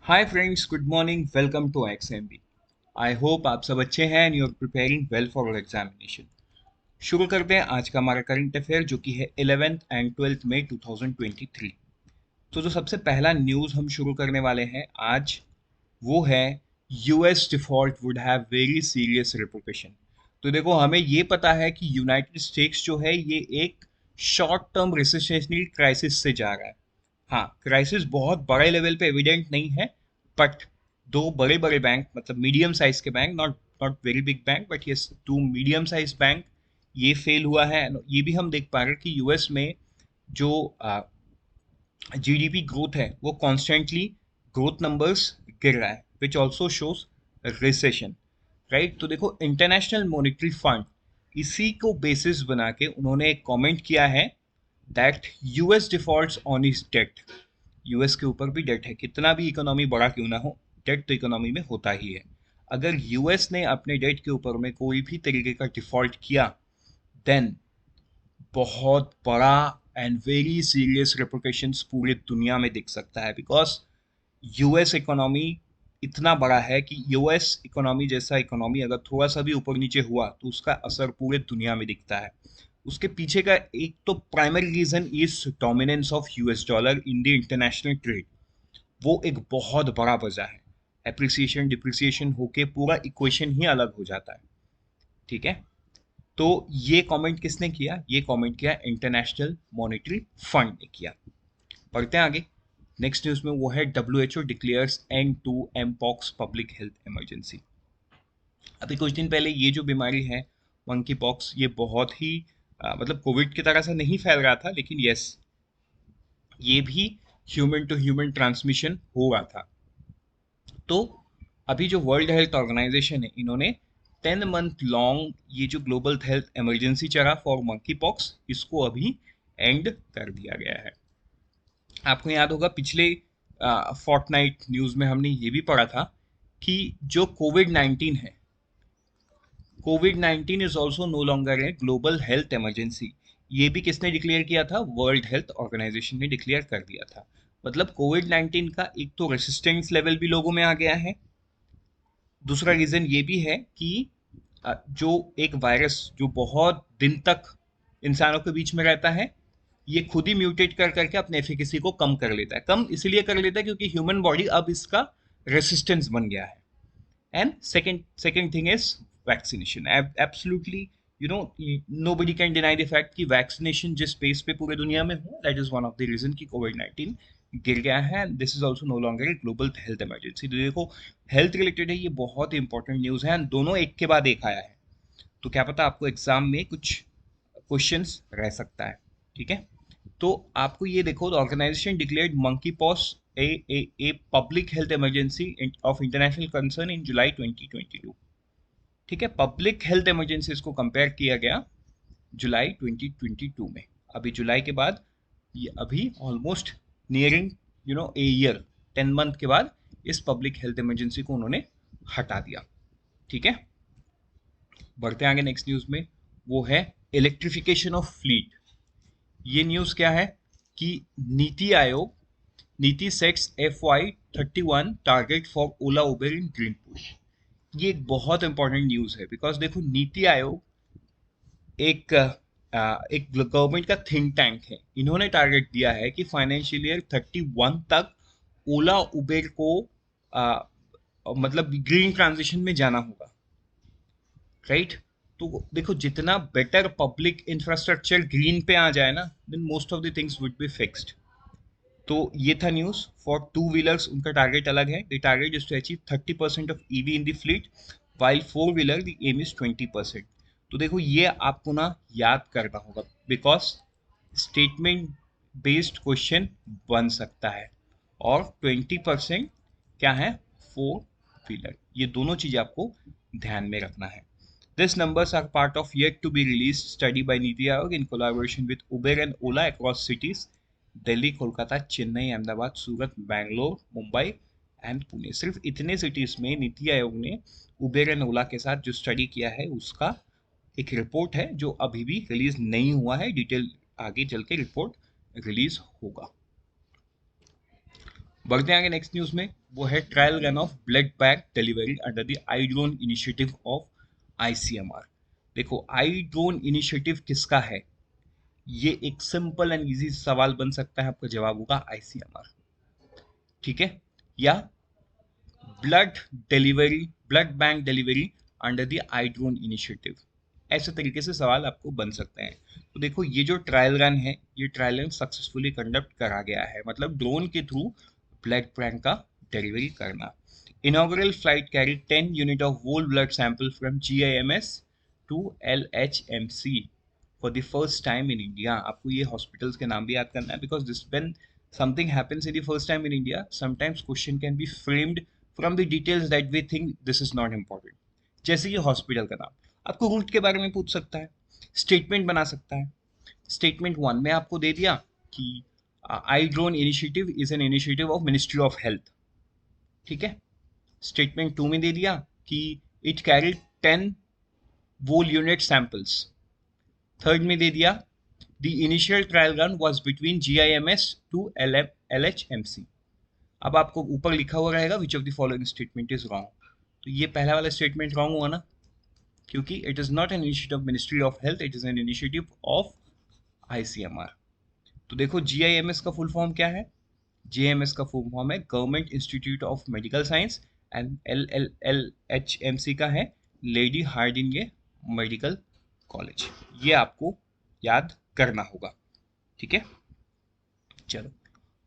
Hi friends, good morning, welcome to XMB। I hope आप सब अच्छे हैं and you are preparing well for your examination. शुरू करते हैं आज का हमारा करंट अफेयर जो कि है 11th एंड 12th मई 2023। तो जो सबसे पहला न्यूज़ हम शुरू करने वाले हैं आज वो है US default would have very serious repercussions. तो देखो, हमें ये पता है कि यूनाइटेड स्टेट्स जो है ये एक शॉर्ट टर्म रिसेशनरी क्राइसिस से जा रहा है। हाँ, क्राइसिस बहुत बड़े लेवल पे एविडेंट नहीं है, बट दो बड़े बड़े बैंक, मतलब मीडियम साइज के bank, not not very big bank, but yes to medium size bank, ये फेल हुआ है। ये भी हम देख पा रहे हैं कि यूएस में जो जीडीपी ग्रोथ है वो कॉन्स्टेंटली ग्रोथ नंबर्स गिर रहा है, which also shows recession. Right, तो देखो, इंटरनेशनल मॉनेटरी फंड इसी को बेसिस बना के उन्होंने एक कमेंट किया है that US defaults on its debt. US के ऊपर भी डेट है, कितना भी इकोनॉमी बड़ा क्यों ना हो, डेट तो इकोनॉमी में होता ही है। अगर यूएस ने अपने डेट के ऊपर में कोई भी तरीके का डिफॉल्ट किया, देन बहुत बड़ा एंड वेरी सीरियस रिपोर्टेशंस पूरी दुनिया में दिख सकता है। बिकॉज यूएस इकोनॉमी इतना बड़ा है कि यूएस इकोनॉमी जैसा इकोनॉमी अगर थोड़ा सा भी ऊपर नीचे हुआ तो उसका असर पूरे दुनिया में दिखता है। उसके पीछे का एक तो primary reason is dominance of US dollar in the international trade. वो एक बहुत बड़ा वजह है। एप्रिसिएशन डिप्रिसिएशन होके पूरा इक्वेशन ही अलग हो जाता है। ठीक है, तो ये कमेंट किसने किया? ये कमेंट किया इंटरनेशनल मॉनेटरी फंड ने किया। पढ़ते हैं आगे। नेक्स्ट न्यूज में वो है WHO declares end to mpox public health emergency. अभी कुछ दिन पहले ये जो बीमारी है मंकी पॉक्स, ये बहुत ही मतलब कोविड की तरह से नहीं फैल रहा था, लेकिन यस, ये भी ह्यूमन टू ह्यूमन ट्रांसमिशन हो रहा था। तो अभी जो वर्ल्ड हेल्थ ऑर्गेनाइजेशन है, इन्होंने 10 मंथ लॉन्ग ये जो ग्लोबल हेल्थ इमरजेंसी चला फॉर मंकी पॉक्स, इसको अभी एंड कर दिया गया है। आपको याद होगा पिछले फोर्टनाइट न्यूज में हमने ये भी पढ़ा था कि जो कोविड 19 है, Covid 19 is also no longer a global health emergency. ये भी किसने डिक्लेयर किया था? वर्ल्ड हेल्थ ऑर्गेनाइजेशन ने डिक्लेयर कर दिया था। मतलब कोविड 19 का एक तो रेसिस्टेंस लेवल भी लोगों में आ गया है। दूसरा रीजन ये भी है कि जो एक वायरस जो बहुत दिन तक इंसानों के बीच में रहता है, ये खुद ही म्यूटेट कर करके अपने एफिकेसी को कम कर लेता है। कम इसलिए कर लेता है क्योंकि ह्यूमन बॉडी अब इसका रेसिस्टेंस बन गया है। And second thing is vaccination. Absolutely, you know, nobody can deny the fact कि वैक्सीनेशन जिस पेस पे पूरे दुनिया में हो, that is one of the reason कि कोविड 19 गिर गया है। This is also no longer a global health emergency. तो देखो, हेल्थ रिलेटेड है, ये बहुत ही इंपॉर्टेंट न्यूज है, दोनों एक के बाद एक आया है। तो क्या पता आपको एग्जाम में कुछ क्वेश्चंस रह सकता है। ठीक है, तो आपको ये देखो, organization declared monkey pox a public health emergency of international concern in July 2022। ठीक है, पब्लिक हेल्थ इमरजेंसी इसको कंपेयर किया गया जुलाई 2022 में। अभी जुलाई के बाद ये अभी almost nearing a year, 10 month के बाद इस पब्लिक हेल्थ इमरजेंसी को उन्होंने हटा दिया। ठीक है, बढ़ते आगे नेक्स्ट न्यूज में। वो है इलेक्ट्रिफिकेशन ऑफ फ्लीट। ये न्यूज क्या है कि नीति आयोग, नीति sets FY31 target for Ola Uber in green push. ये एक बहुत इंपॉर्टेंट न्यूज है, बिकॉज देखो, नीति आयोग एक गवर्नमेंट का थिंक टैंक है। इन्होंने टारगेट दिया है कि फाइनेंशियल ईयर 31 तक ओला उबेर को आ, मतलब ग्रीन ट्रांजिशन में जाना होगा। राइट, तो देखो, जितना बेटर पब्लिक इंफ्रास्ट्रक्चर ग्रीन पे आ जाए ना, then most of the things would be fixed. तो ये था न्यूज फॉर टू व्हीलर्स। उनका टारगेट अलग है। The target is to achieve 30% of EV in the fleet, while four wheeler the aim is 20%। तो देखो, ये आपको ना याद करना होगा, बिकॉज स्टेटमेंट बेस्ड क्वेश्चन बन सकता है। और 20% क्या है? Four wheeler. ये दोनों चीज आपको ध्यान में रखना है। These numbers are part of yet to be released study by Niti Aayog in collaboration with Uber and Ola across cities Delhi, Kolkata, Chennai, Ahmedabad, Surat, Bangalore, Mumbai and Pune. सिर्फ इतने सिटीज में नीति आयोग ने उबेर एंड ओला के साथ जो स्टडी किया है, उसका एक रिपोर्ट है जो अभी भी रिलीज नहीं हुआ है। डिटेल आगे चल के रिपोर्ट रिलीज होगा। बढ़ते आगे नेक्स्ट न्यूज में, वो है trial run of blood bank delivery under the I drone initiative of ICMR. देखो आई ड्रोन इनिशिएटिव किसका है, ये एक सिंपल एंड इजी सवाल बन सकता है, आपका जवाब होगा आईसीएमआर। ठीक है, या blood delivery, blood bank delivery under the I drone initiative, ऐसे तरीके से सवाल आपको बन सकते हैं। तो देखो ये जो ट्रायल रन है, ये ट्रायल रन सक्सेसफुली कंडक्ट करा गया है, मतलब ड्रोन के थ्रू ब्लड बैंक का डिलीवरी करना। Inaugural flight carry 10 unit of whole blood sample from GIMS to LHMC for the first time in India. आपको ये हॉस्पिटल्स के नाम भी याद करना है, because this when something happens in the first time in India, sometimes question can be framed from the details that we think this is not important। जैसे ये हॉस्पिटल का नाम आपको रूट के बारे में पूछ सकता है, स्टेटमेंट बना सकता है। स्टेटमेंट 1 में आपको दे दिया कि I drone initiative is an initiative of ministry of health. ठीक है, स्टेटमेंट 2 में दे दिया कि it carried 10 whole unit samples. Third में दे दिया the initial trial run was between GIMS to LHMC। अब आपको ऊपर लिखा हुआ रहेगा which of the following statement is wrong. तो ये पहला वाला स्टेटमेंट रॉन्ग हुआ ना, क्योंकि it is not an initiative of ministry of health, it is an initiative of ICMR. तो देखो GIMS का फुल फॉर्म क्या है, GIMS का फुल फॉर्म है government institute of medical science, and LHMC का है लेडी हार्डिंगे मेडिकल कॉलेज। ये आपको याद करना होगा। ठीक है, चलो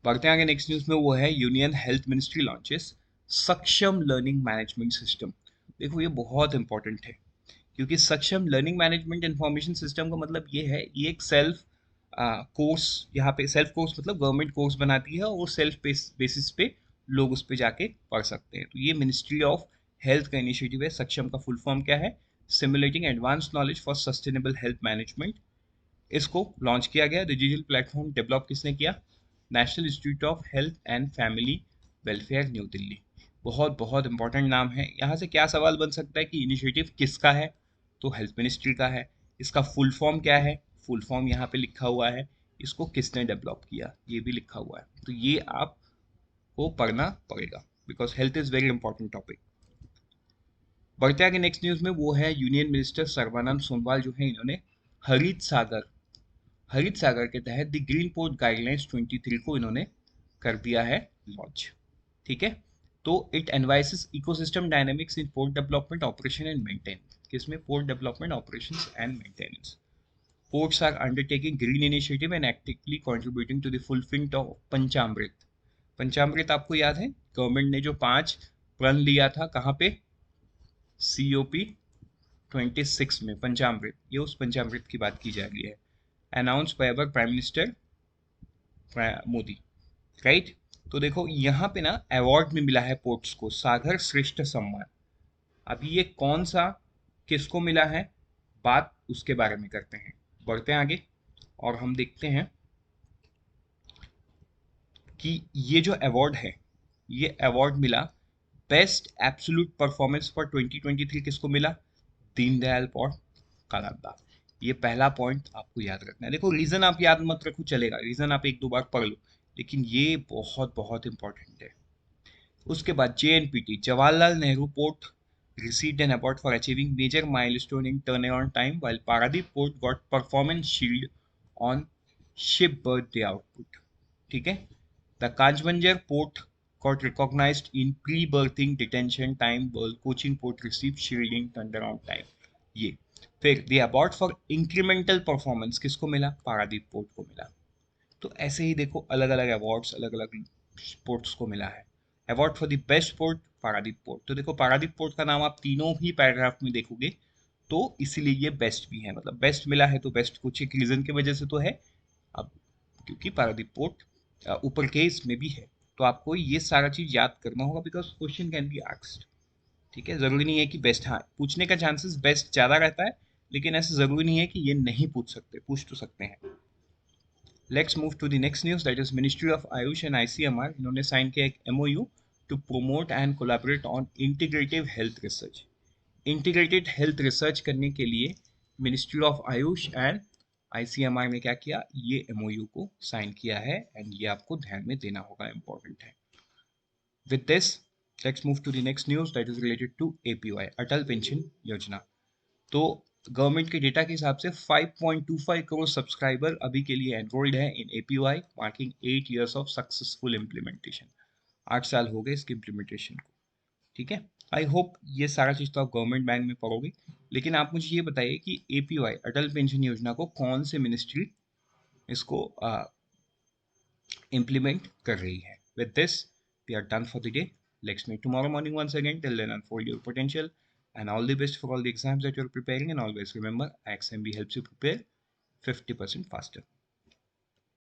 बढ़ते हैं आगे नेक्स्ट न्यूज में, वो है यूनियन हेल्थ मिनिस्ट्री लॉन्चेस सक्षम लर्निंग मैनेजमेंट सिस्टम। देखो ये बहुत इंपॉर्टेंट है, क्योंकि सक्षम लर्निंग मैनेजमेंट इंफॉर्मेशन सिस्टम का मतलब ये है, ये एक सेल्फ कोर्स, यहाँ पे सेल्फ कोर्स मतलब गवर्नमेंट कोर्स बनाती है और सेल्फ बेसिस पे लोग उस पे जाके पढ़ सकते हैं। तो ये मिनिस्ट्री ऑफ हेल्थ का इनिशिएटिव है। सक्षम का फुल फॉर्म क्या है, simulating advance knowledge for sustainable health management. इसको लॉन्च किया गया, डिजिटल प्लेटफॉर्म डेवलप किसने किया, national institute of health and family welfare new Delhi. बहुत बहुत इंपॉर्टेंट नाम है। यहाँ से क्या सवाल बन सकता है कि इनिशिएटिव किसका है, तो हेल्थ मिनिस्ट्री का है। इसका फुल फॉर्म क्या है, फुल फॉर्म यहाँ पे लिखा हुआ है। इसको किसने डेवलप किया, ये भी लिखा हुआ है। तो ये आपको पढ़ना पड़ेगा, because health is very important topic. बढ़ते आगे नेक्स्ट न्यूज में, वो है यूनियन मिनिस्टर सर्बानंद सोनोवाल जो है, इन्होंने हरित सागर के तहत द ग्रीन पोर्ट गाइडलाइंस 23 को इन्होंने कर दिया है लॉन्च। ठीक है, तो it envisages ecosystem dynamics in port development operation and maintenance. किसमें, port development operations and maintenance. Ports are undertaking green initiative and actively contributing to the fulfilment of Panchamrit. Panchamrit आपको याद है, गवर्नमेंट ने जो 5 प्रण लिया था, कहाँ पे, COP 26 में पंचामृत, ये उस पंचामृत की बात की जा रही है। Announce by our prime minister Modi, right. तो देखो यहाँ पे ना अवार्ड में मिला है पोर्ट्स को सागर श्रेष्ठ सम्मान। अभी ये कौन सा, किसको मिला है, बात उसके बारे में करते हैं। बढ़ते हैं आगे और हम देखते हैं कि ये जो अवार्ड है, ये अवार्ड मिला बेस्ट एब्सोल्यूट परफॉर्मेंस फॉर 2023 किसको मिला, दीनदयाल पॉट कलादा। ये पहला पॉइंट आपको याद रखना है। देखो रीजन आप याद मत रखो चलेगा, रीजन आप एक दो बार पढ़ लो, लेकिन ये बहुत बहुत इंपॉर्टेंट है। उसके बाद JNPT Jawaharlal Nehru port received an award for achieving major milestone in turnaround time, while Paradip Port got performance shield on ship birthday output। ठीक है, the Kanjbanjar port got recognized in pre-berthing detention time, while Cochin port received shielding turnaround time। ये फिर the award for incremental performance किसको मिला, Paradip port को मिला। तो ऐसे ही देखो अलग अलग अवार्ड्स अलग अलग पोर्ट्स को मिला है। Award for the best port Paradip port, तो देखो पारादीप पोर्ट का नाम आप तीनों ही पैराग्राफ में देखोगे, तो इसीलिए ये बेस्ट भी है, मतलब बेस्ट मिला है तो बेस्ट कुछ एक रीजन की वजह से तो है। अब क्योंकि पारादीप पोर्ट ऊपर केस में भी है, तो आपको ये सारा चीज याद करना होगा, because question can be asked. ठीक है, जरूरी नहीं है कि बेस्ट, हाँ पूछने का चांसेस बेस्ट ज्यादा रहता है, लेकिन ऐसा जरूरी नहीं है कि ये नहीं पूछ सकते, पूछ तो सकते हैं। Let's move to the next news, that is Ministry of Ayush and ICMR इन्होंने साइन किया एक MOU to promote and collaborate on integrative health research। integrated health research करने के लिए Ministry of Ayush and ICMR ने क्या किया, ये MOU को साइन किया है, एंड ये आपको ध्यान में देना होगा, इंपॉर्टेंट है। With this, let's move to the next news that is related to APY, Atal pension योजना. तो गवर्नमेंट के डेटा के हिसाब से 5.25 करोड़ सब्सक्राइबर अभी के लिए एनरोल्ड है in APY, marking 8 years of successful implementation. 8 साल हो गए इसके इम्प्लीमेंटेशन को. ठीक है. आई होप ये सारा चीज तो आप गवर्नमेंट बैंक में पढ़ोगे, लेकिन आप मुझे ये बताइए कि एपीवाई अटल पेंशन योजना को कौन से मिनिस्ट्री इसको implement कर रही है. With this, we are done for the day. Let's meet tomorrow morning once again. Till then, unfold your potential and all the best for all the exams that you're preparing. And always remember, IXMB helps you prepare 50% faster.